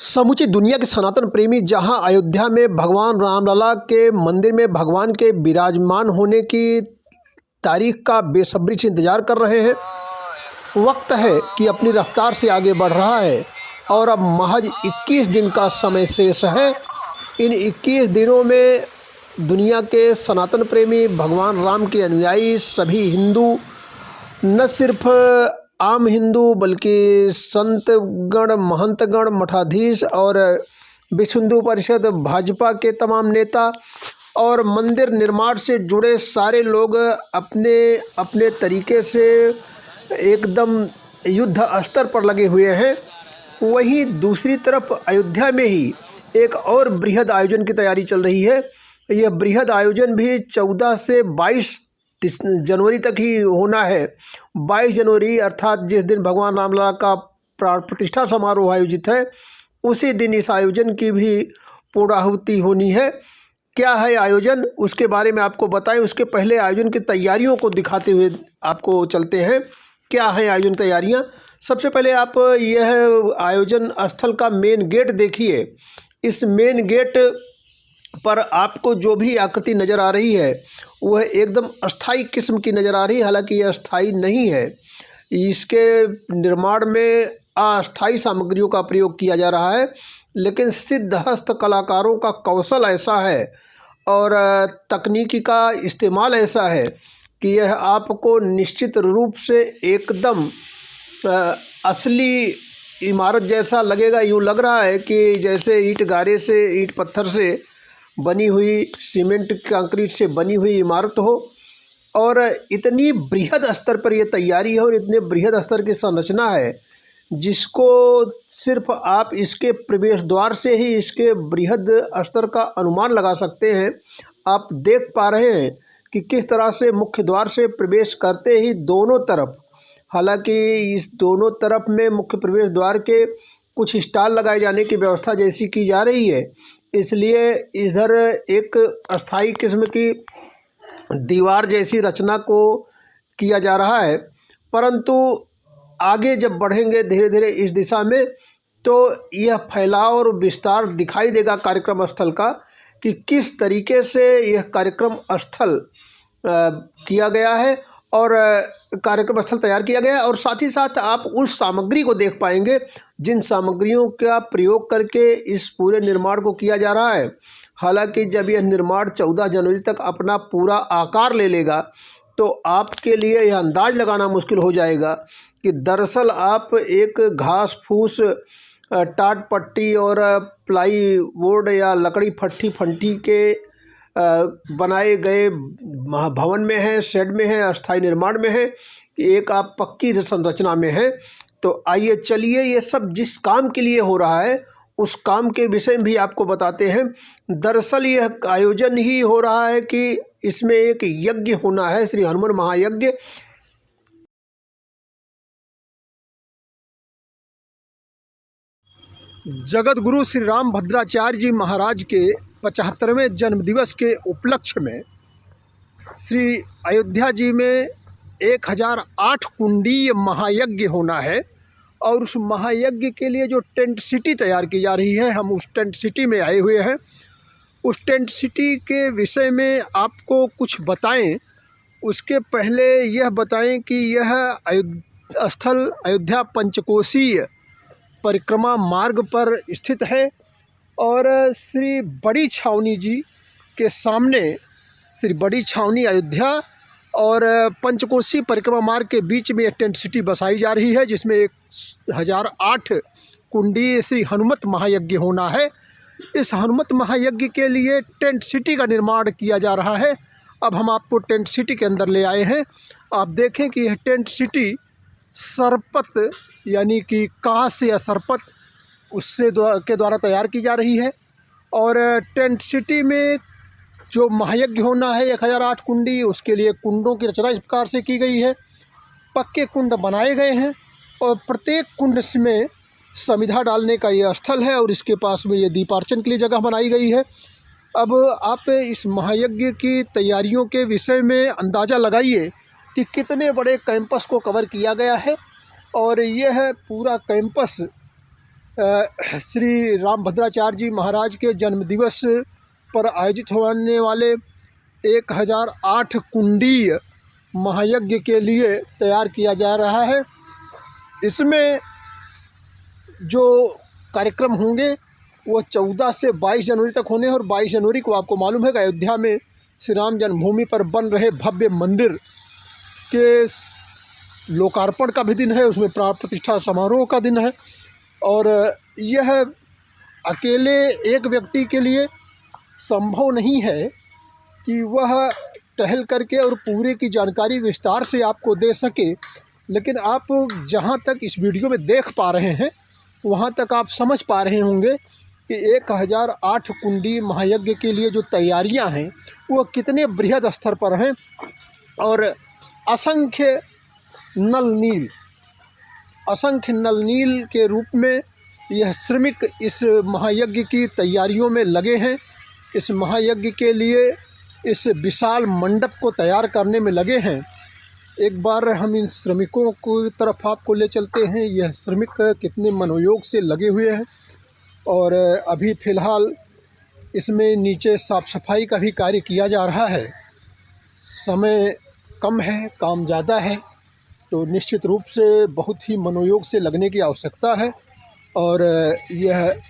समूची दुनिया के सनातन प्रेमी जहां अयोध्या में भगवान रामलला के मंदिर में भगवान के विराजमान होने की तारीख का बेसब्री से इंतज़ार कर रहे हैं। वक्त है कि अपनी रफ्तार से आगे बढ़ रहा है और अब महज 21 दिन का समय शेष है। इन 21 दिनों में दुनिया के सनातन प्रेमी, भगवान राम के अनुयायी, सभी हिंदू, न सिर्फ आम हिंदू बल्कि संतगण, महंतगण, मठाधीश और विश्व हिंदू परिषद, भाजपा के तमाम नेता और मंदिर निर्माण से जुड़े सारे लोग अपने अपने तरीके से एकदम युद्ध स्तर पर लगे हुए हैं। वहीं दूसरी तरफ अयोध्या में ही एक और बृहद आयोजन की तैयारी चल रही है। यह बृहद आयोजन भी 14 से 22 जनवरी तक ही होना है। 22 जनवरी अर्थात जिस दिन भगवान रामलला का प्राण प्रतिष्ठा समारोह आयोजित है, उसी दिन इस आयोजन की भी पूर्णाहुति होनी है। क्या है आयोजन, उसके बारे में आपको बताएं। उसके पहले आयोजन की तैयारियों को दिखाते हुए आपको चलते हैं। क्या है आयोजन तैयारियां? सबसे पहले आप यह आयोजन स्थल का मेन गेट देखिए। इस मेन गेट पर आपको जो भी आकृति नज़र आ रही है वह एकदम अस्थाई किस्म की नज़र आ रही है। हालांकि यह अस्थाई नहीं है, इसके निर्माण में अस्थाई सामग्रियों का प्रयोग किया जा रहा है, लेकिन सिद्ध हस्त कलाकारों का कौशल ऐसा है और तकनीकी का इस्तेमाल ऐसा है कि यह आपको निश्चित रूप से एकदम असली इमारत जैसा लगेगा। यूँ लग रहा है कि जैसे ईंट गारे से, ईंट पत्थर से बनी हुई, सीमेंट कंक्रीट से बनी हुई इमारत हो। और इतनी बृहद स्तर पर यह तैयारी है और इतने बृहद स्तर की संरचना है जिसको सिर्फ आप इसके प्रवेश द्वार से ही इसके बृहद स्तर का अनुमान लगा सकते हैं। आप देख पा रहे हैं कि किस तरह से मुख्य द्वार से प्रवेश करते ही दोनों तरफ, हालांकि इस दोनों तरफ में मुख्य प्रवेश द्वार के कुछ स्टॉल लगाए जाने की व्यवस्था जैसी की जा रही है, इसलिए इधर एक अस्थाई किस्म की दीवार जैसी रचना को किया जा रहा है। परंतु आगे जब बढ़ेंगे धीरे धीरे इस दिशा में, तो यह फैलाव और विस्तार दिखाई देगा कार्यक्रम स्थल का कि किस तरीके से यह कार्यक्रम स्थल किया गया है और कार्यक्रम स्थल तैयार किया गया है। और साथ ही साथ आप उस सामग्री को देख पाएंगे जिन सामग्रियों का प्रयोग करके इस पूरे निर्माण को किया जा रहा है। हालांकि जब यह निर्माण 14 जनवरी तक अपना पूरा आकार ले लेगा तो आपके लिए यह अंदाज़ लगाना मुश्किल हो जाएगा कि दरअसल आप एक घास फूस, टाट पट्टी और प्लाई बोर्ड या लकड़ी फट्टी फंटी के बनाए गए भवन में है, शेड में है, अस्थाई निर्माण में है, कि एक आप पक्की संरचना में है। तो आइए चलिए ये सब जिस काम के लिए हो रहा है उस काम के विषय में भी आपको बताते हैं। दरअसल यह आयोजन ही हो रहा है कि इसमें एक यज्ञ होना है, श्री हनुमान महायज्ञ। जगत गुरु श्री रामभद्राचार्य जी महाराज के 75वें जन्मदिवस के उपलक्ष्य में श्री अयोध्या जी में 1008 कुंडीय महायज्ञ होना है। और उस महायज्ञ के लिए जो टेंट सिटी तैयार की जा रही है, हम उस टेंट सिटी में आए हुए हैं। उस टेंट सिटी के विषय में आपको कुछ बताएं। उसके पहले यह बताएं कि यह स्थल अयोध्या पंचकोशीय परिक्रमा मार्ग पर स्थित है और श्री बड़ी छावनी जी के सामने, श्री बड़ी छावनी अयोध्या और पंचकोशी परिक्रमा मार्ग के बीच में एक टेंट सिटी बसाई जा रही है, जिसमें 1008 कुंडीय श्री हनुमत महायज्ञ होना है। इस हनुमत महायज्ञ के लिए टेंट सिटी का निर्माण किया जा रहा है। अब हम आपको टेंट सिटी के अंदर ले आए हैं। आप देखें कि यह टेंट सिटी सरपत यानी कि कांस या सरपत के द्वारा तैयार की जा रही है। और टेंट सिटी में जो महायज्ञ होना है 1008 कुंडी, उसके लिए कुंडों की रचना इस प्रकार से की गई है। पक्के कुंड बनाए गए हैं और प्रत्येक कुंड में समिधा डालने का यह स्थल है और इसके पास में ये दीपार्चन के लिए जगह बनाई गई है। अब आप इस महायज्ञ की तैयारियों के विषय में अंदाज़ा लगाइए कि कितने बड़े कैंपस को कवर किया गया है। और यह पूरा कैंपस श्री रामभद्राचार्य जी महाराज के जन्मदिवस पर आयोजित होने वाले 1008 कुंडीय महायज्ञ के लिए तैयार किया जा रहा है। इसमें जो कार्यक्रम होंगे वो 14 से 22 जनवरी तक होने हैं। और 22 जनवरी को आपको मालूम है कि अयोध्या में श्री राम जन्मभूमि पर बन रहे भव्य मंदिर के लोकार्पण का भी दिन है, उसमें प्राण प्रतिष्ठा समारोह का दिन है। और यह अकेले एक व्यक्ति के लिए संभव नहीं है कि वह टहल करके और पूरे की जानकारी विस्तार से आपको दे सके, लेकिन आप जहां तक इस वीडियो में देख पा रहे हैं वहां तक आप समझ पा रहे होंगे कि 1008 कुंडी महायज्ञ के लिए जो तैयारियां हैं वो कितने बृहद स्तर पर हैं। और असंख्य नल नील के रूप में यह श्रमिक इस महायज्ञ की तैयारियों में लगे हैं। इस महायज्ञ के लिए इस विशाल मंडप को तैयार करने में लगे हैं। एक बार हम इन श्रमिकों की तरफ आपको ले चलते हैं। यह श्रमिक कितने मनोयोग से लगे हुए हैं। और अभी फ़िलहाल इसमें नीचे साफ़ सफाई का भी कार्य किया जा रहा है। समय कम है, काम ज़्यादा है, तो निश्चित रूप से बहुत ही मनोयोग से लगने की आवश्यकता है। और यह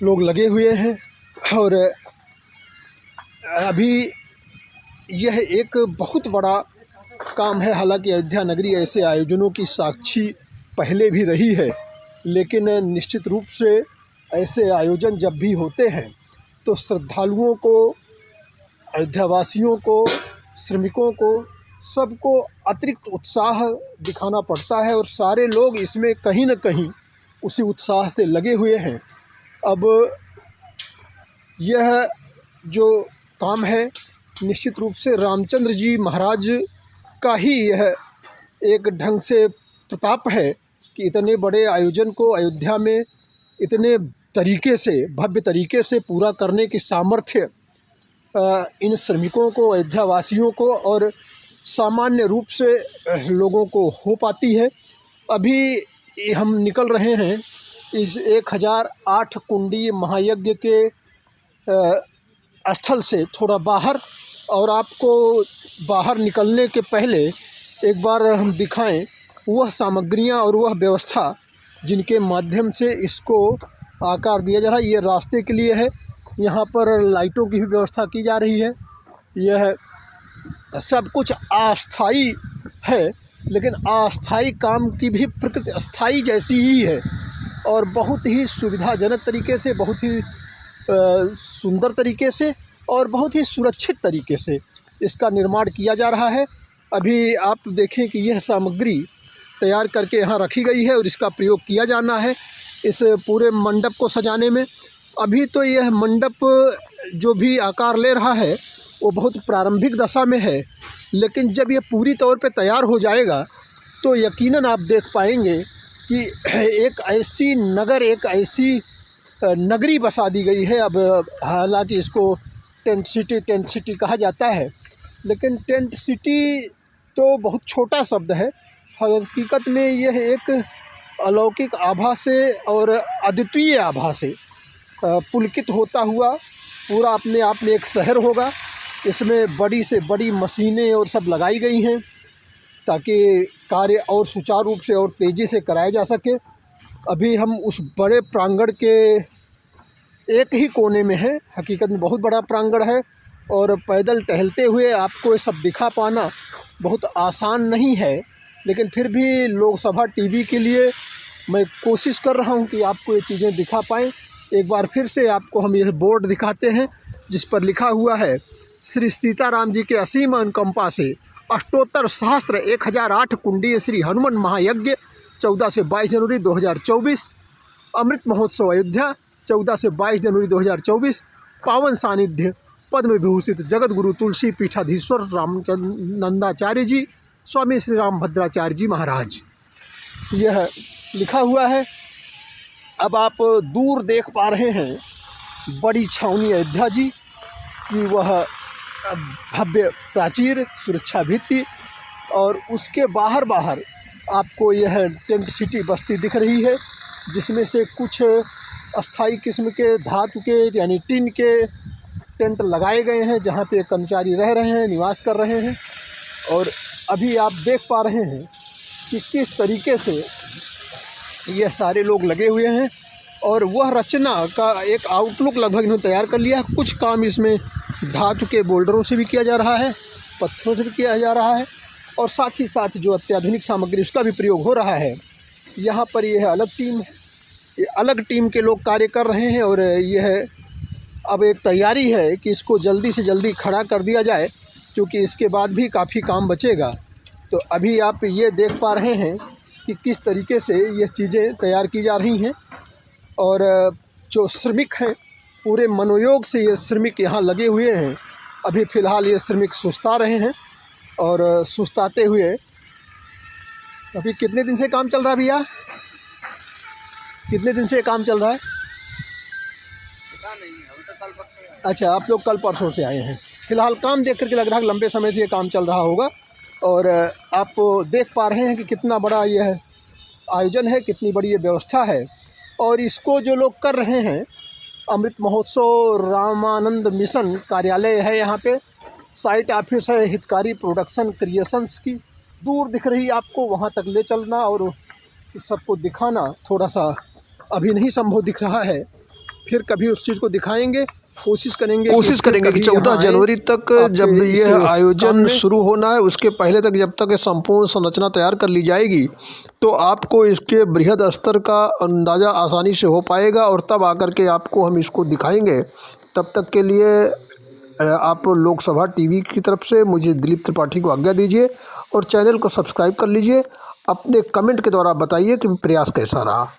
लोग लगे हुए हैं। और अभी यह एक बहुत बड़ा काम है। हालांकि अयोध्या नगरी ऐसे आयोजनों की साक्षी पहले भी रही है, लेकिन निश्चित रूप से ऐसे आयोजन जब भी होते हैं तो श्रद्धालुओं को, अयोध्यावासियों को, श्रमिकों को, सबको अतिरिक्त उत्साह दिखाना पड़ता है। और सारे लोग इसमें कहीं न कहीं उसी उत्साह से लगे हुए हैं। अब यह जो काम है निश्चित रूप से रामचंद्र जी महाराज का ही यह एक ढंग से प्रताप है कि इतने बड़े आयोजन को अयोध्या में इतने तरीके से, भव्य तरीके से पूरा करने की सामर्थ्य इन श्रमिकों को, अयोध्यावासियों को और सामान्य रूप से लोगों को हो पाती है। अभी हम निकल रहे हैं इस 1008 कुंडी महायज्ञ के स्थल से थोड़ा बाहर। और आपको बाहर निकलने के पहले एक बार हम दिखाएं वह सामग्रियां और वह व्यवस्था जिनके माध्यम से इसको आकार दिया जा रहा है। ये रास्ते के लिए है, यहाँ पर लाइटों की भी व्यवस्था की जा रही है। यह सब कुछ अस्थाई है, लेकिन अस्थाई काम की भी प्रकृति स्थाई जैसी ही है। और बहुत ही सुविधाजनक तरीके से, बहुत ही सुंदर तरीके से और बहुत ही सुरक्षित तरीके से इसका निर्माण किया जा रहा है। अभी आप देखें कि यह सामग्री तैयार करके यहाँ रखी गई है और इसका प्रयोग किया जाना है इस पूरे मंडप को सजाने में। अभी तो यह मंडप जो भी आकार ले रहा है वो बहुत प्रारंभिक दशा में है, लेकिन जब यह पूरी तौर पे तैयार हो जाएगा तो यकीनन आप देख पाएंगे कि एक ऐसी नगरी बसा दी गई है। अब हालांकि इसको टेंट सिटी कहा जाता है, लेकिन टेंट सिटी तो बहुत छोटा शब्द है। हकीकत में यह एक अलौकिक आभा से और अद्वितीय आभा से पुलकित होता हुआ पूरा अपने आप में एक शहर होगा। इसमें बड़ी से बड़ी मशीनें और सब लगाई गई हैं ताकि कार्य और सुचारू रूप से और तेज़ी से कराया जा सके। अभी हम उस बड़े प्रांगण के एक ही कोने में हैं। हकीकत में बहुत बड़ा प्रांगण है और पैदल टहलते हुए आपको ये सब दिखा पाना बहुत आसान नहीं है, लेकिन फिर भी लोकसभा टीवी के लिए मैं कोशिश कर रहा हूं कि आपको ये चीज़ें दिखा पाएँ। एक बार फिर से आपको हम ये बोर्ड दिखाते हैं जिस पर लिखा हुआ है श्री सीताराम जी के असीम अनुकंपा से अष्टोत्तर सहस्त्र 1008 कुंडीय श्री हनुमान महायज्ञ 14 से 22 जनवरी 2024। अमृत महोत्सव अयोध्या 14 से 22 जनवरी 2024। पावन सानिध्य पद्म विभूषित जगत गुरु तुलसी पीठाधीश्वर रामचंद्राचार्य जी स्वामी श्री रामभद्राचार्य जी महाराज, यह लिखा हुआ है। अब आप दूर देख पा रहे हैं बड़ी छावनी अयोध्या जी की, वह भव्य प्राचीर सुरक्षा भित्ति, और उसके बाहर आपको यह टेंट सिटी बस्ती दिख रही है जिसमें से कुछ अस्थाई किस्म के धातु के यानी टिन के टेंट लगाए गए हैं, जहाँ पे कर्मचारी रह रहे हैं, निवास कर रहे हैं। और अभी आप देख पा रहे हैं कि किस तरीके से ये सारे लोग लगे हुए हैं और वह रचना का एक आउटलुक लगभग इन्होंने तैयार कर लिया। कुछ काम इसमें धातु के बोल्डरों से भी किया जा रहा है, पत्थरों से भी किया जा रहा है, और साथ ही साथ जो अत्याधुनिक सामग्री उसका भी प्रयोग हो रहा है। यहाँ पर यह अलग टीम, ये अलग टीम के लोग कार्य कर रहे हैं और यह अब एक तैयारी है कि इसको जल्दी से जल्दी खड़ा कर दिया जाए, क्योंकि इसके बाद भी काफ़ी काम बचेगा। तो अभी आप ये देख पा रहे हैं कि किस तरीके से ये चीज़ें तैयार की जा रही हैं। और जो श्रमिक हैं पूरे मनोयोग से ये श्रमिक यहाँ लगे हुए हैं। अभी फ़िलहाल ये श्रमिक सुस्ता रहे हैं और सुस्ताते हुए अभी कितने दिन से काम चल रहा है भैया? कितने दिन से काम चल रहा है? पता नहीं, अभी तो कल परसों। अच्छा, आप लोग कल परसों से आए हैं। फ़िलहाल काम देख करके लग रहा है लंबे समय से ये काम चल रहा होगा। और आप देख पा रहे हैं कि कितना बड़ा यह आयोजन है, कितनी बड़ी ये व्यवस्था है। और इसको जो लोग कर रहे हैं, अमृत महोत्सव रामानंद मिशन कार्यालय है यहाँ पे, साइट ऑफिस है हितकारी प्रोडक्शन क्रिएशंस की, दूर दिख रही आपको, वहाँ तक ले चलना और इस सबको दिखाना थोड़ा सा अभी नहीं संभव दिख रहा है। फिर कभी उस चीज़ को दिखाएंगे, कोशिश करेंगे कि 14 जनवरी तक जब यह आयोजन शुरू होना है उसके पहले तक, जब तक ये संपूर्ण संरचना तैयार कर ली जाएगी, तो आपको इसके बृहद स्तर का अंदाज़ा आसानी से हो पाएगा और तब आकर के आपको हम इसको दिखाएंगे। तब तक के लिए आप लोकसभा टीवी की तरफ से मुझे दिलीप त्रिपाठी को आज्ञा दीजिए और चैनल को सब्सक्राइब कर लीजिए। अपने कमेंट के द्वारा बताइए कि प्रयास कैसा रहा।